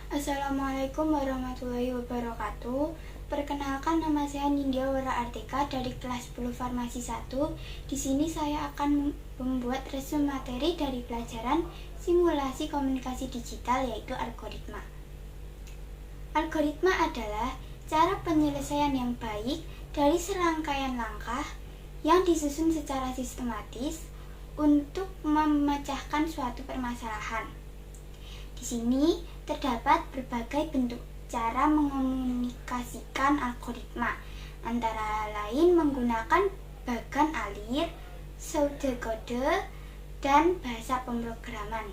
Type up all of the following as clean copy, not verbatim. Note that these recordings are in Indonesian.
Assalamualaikum warahmatullahi wabarakatuh. Perkenalkan, nama saya Nindya Wara Artika dari kelas 10 Farmasi 1. Di sini saya akan membuat resume materi dari pelajaran simulasi komunikasi digital, yaitu algoritma. Algoritma adalah cara penyelesaian yang baik dari serangkaian langkah yang disusun secara sistematis untuk memecahkan suatu permasalahan. Di sini terdapat berbagai bentuk cara mengomunikasikan algoritma, antara lain menggunakan bagan alir, pseudokode, dan bahasa pemrograman.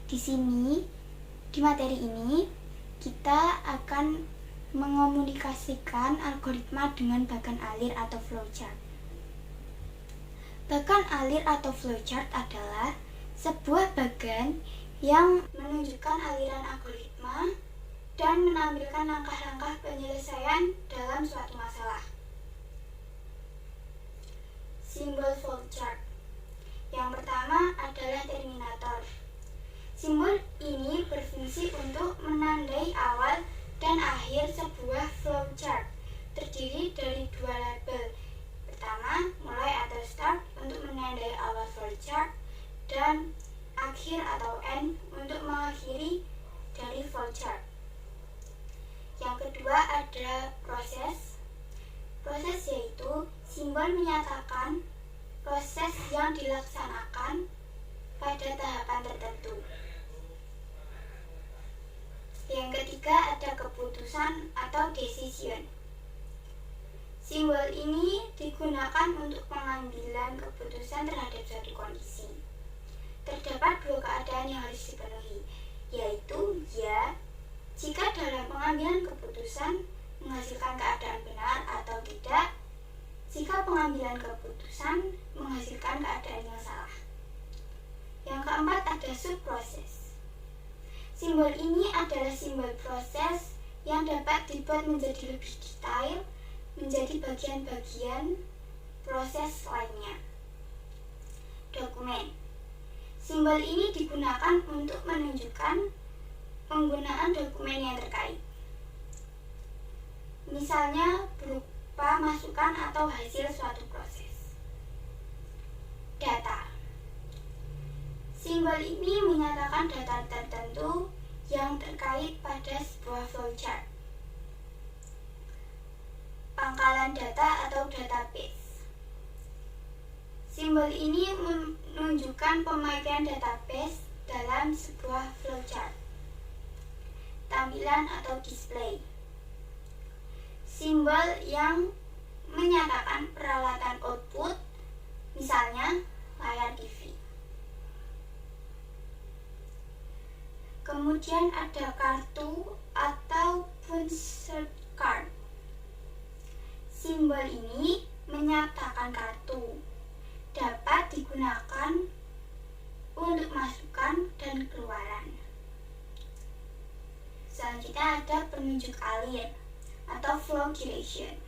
Di materi ini, kita akan mengomunikasikan algoritma dengan bagan alir atau flowchart. Bagan alir atau flowchart adalah sebuah bagan yang menunjukkan aliran algoritma dan menampilkan langkah-langkah penyelesaian dalam suatu masalah. Simbol flowchart. Yang pertama adalah terminator. Simbol ini berfungsi untuk menandai awal dan akhir sebuah flowchart. Terdiri dari dua label. Pertama, mulai atau start untuk menandai awal flowchart, dan akhir atau end untuk mengakhiri dari flowchart. Yang kedua ada proses. Proses yaitu simbol menyatakan proses yang dilaksanakan pada tahapan tertentu. Yang ketiga ada keputusan atau decision. Simbol ini digunakan untuk pengambilan keputusan terhadap suatu kondisi. Terdapat dua keadaan yang harus dipenuhi, yaitu ya, jika dalam pengambilan keputusan menghasilkan keadaan benar, atau tidak, jika pengambilan keputusan menghasilkan keadaan yang salah. Yang keempat ada subproses. Simbol ini adalah simbol proses yang dapat dibuat menjadi lebih detail, menjadi bagian-bagian proses lainnya. Dokumen. Simbol ini digunakan untuk menunjukkan penggunaan dokumen yang terkait. Misalnya berupa masukan atau hasil suatu proses. Data. Simbol ini menyatakan data tertentu yang terkait pada sebuah flowchart. Pangkalan data atau database. Simbol ini menunjukkan pemakaian database dalam sebuah flowchart. Tampilan atau display. Simbol yang menyatakan peralatan output, misalnya layar TV. Kemudian ada kartu atau punch card. Simbol ini menyatakan kartu dapat digunakan untuk masukan dan keluaran. Selanjutnya ada penunjuk alir atau flow duration.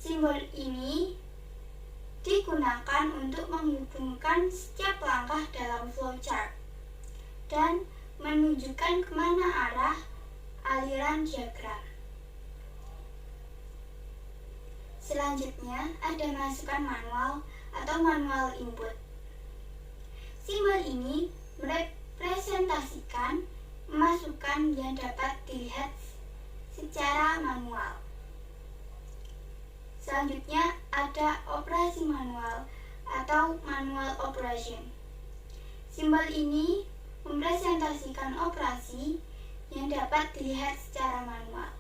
Simbol ini digunakan untuk menghubungkan setiap langkah dalam flowchart dan menunjukkan kemana arah aliran diagram. Selanjutnya ada masukan manual atau manual input. Simbol ini merepresentasikan masukan yang dapat dilihat secara manual. Selanjutnya ada operasi manual atau manual operation. Simbol ini merepresentasikan operasi yang dapat dilihat secara manual.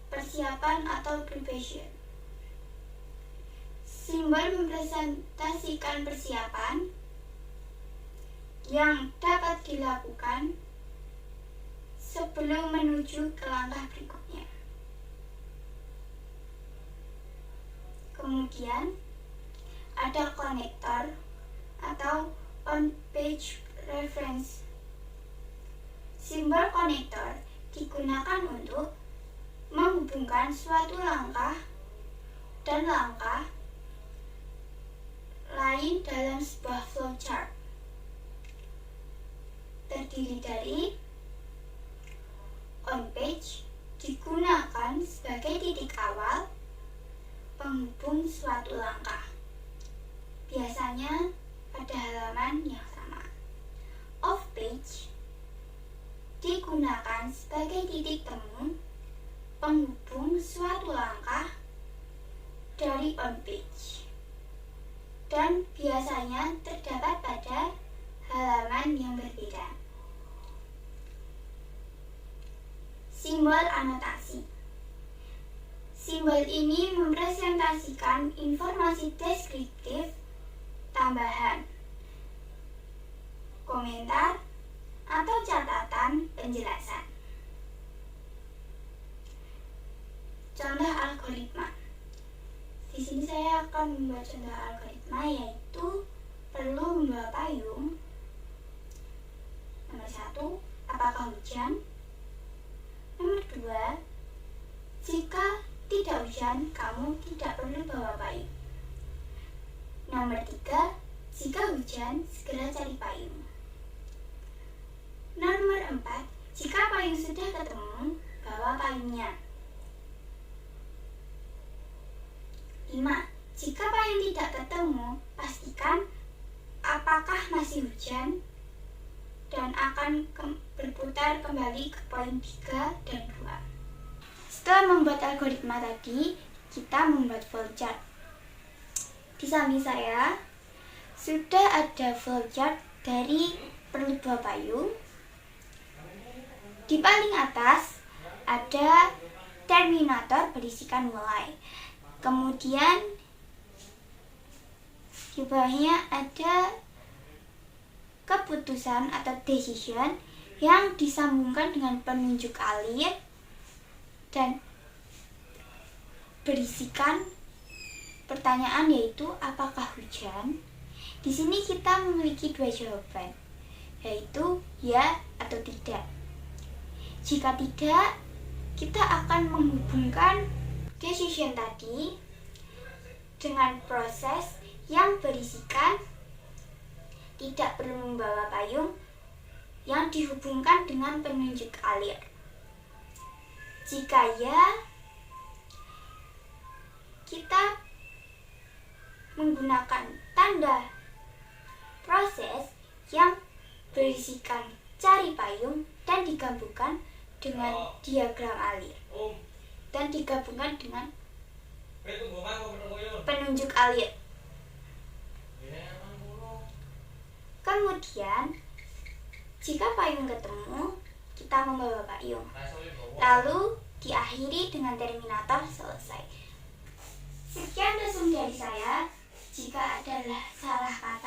Persiapan atau preparation. Simbol merepresentasikan persiapan yang dapat dilakukan sebelum menuju ke langkah berikutnya. Kemudian ada konektor atau on-page reference. Simbol konektor digunakan untuk menghubungkan suatu langkah dan langkah lain dalam sebuah flowchart. terdiri dari on page digunakan sebagai titik awal penghubung suatu langkah, biasanya pada halaman yang sama. Off page digunakan sebagai titik temu penghubung suatu langkah dari on page dan biasanya terdapat pada halaman yang berbeda. Simbol anotasi. Simbol ini merepresentasikan informasi deskriptif tambahan, komentar, atau catatan penjelasan. Contoh algoritma. Di sini saya akan membuat contoh algoritma, yaitu perlu membawa payung. Nomor 1, apakah hujan? Nomor 2, jika tidak hujan, kamu tidak perlu bawa payung. Nomor 3, jika hujan, segera cari payung. Nomor 4, jika payung sudah ketemu, bawa payungnya. 5. Jika payung tidak ketemu, pastikan apakah masih hujan dan akan berputar kembali ke poin 3 dan 2. Setelah membuat algoritma tadi, kita membuat flowchart. Di samping saya sudah ada flowchart dari perlu bawa payung. Di paling atas ada terminator berisikan mulai. Kemudian di bawahnya ada keputusan atau decision yang disambungkan dengan penunjuk alir dan berisikan pertanyaan, yaitu apakah hujan. Di sini kita memiliki 2 jawaban, yaitu ya atau tidak. Jika tidak, kita akan menghubungkan decision tadi dengan proses yang berisikan tidak perlu membawa payung yang dihubungkan dengan penunjuk alir. Jika ya, kita menggunakan tanda proses yang berisikan cari payung dan digabungkan dengan diagram alir dan digabungkan dengan penunjuk alir. Kemudian jika payung ketemu, kita membawa payung, lalu diakhiri dengan terminator selesai. Sekian resume dari saya. Jika ada salah kata